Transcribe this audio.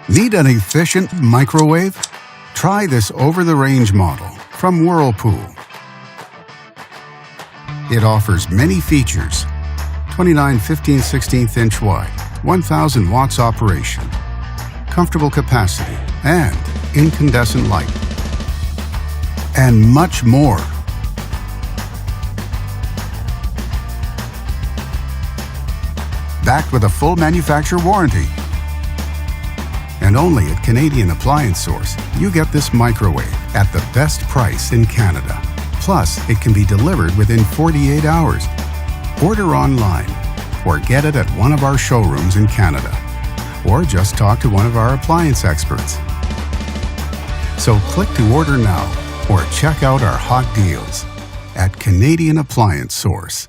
Need an efficient microwave? Try this over-the-range model from Whirlpool. It offers many features: 29 15/16 inch wide, 1000 watts operation, comfortable capacity, and incandescent light, and much more. Backed with a full manufacturer warranty. And only at Canadian Appliance Source, you get this microwave at the best price in Canada. Plus, it can be delivered within 48 hours. Order online or get it at one of our showrooms in Canada. Or just talk to one of our appliance experts. So click to order now or check out our hot deals at Canadian Appliance Source.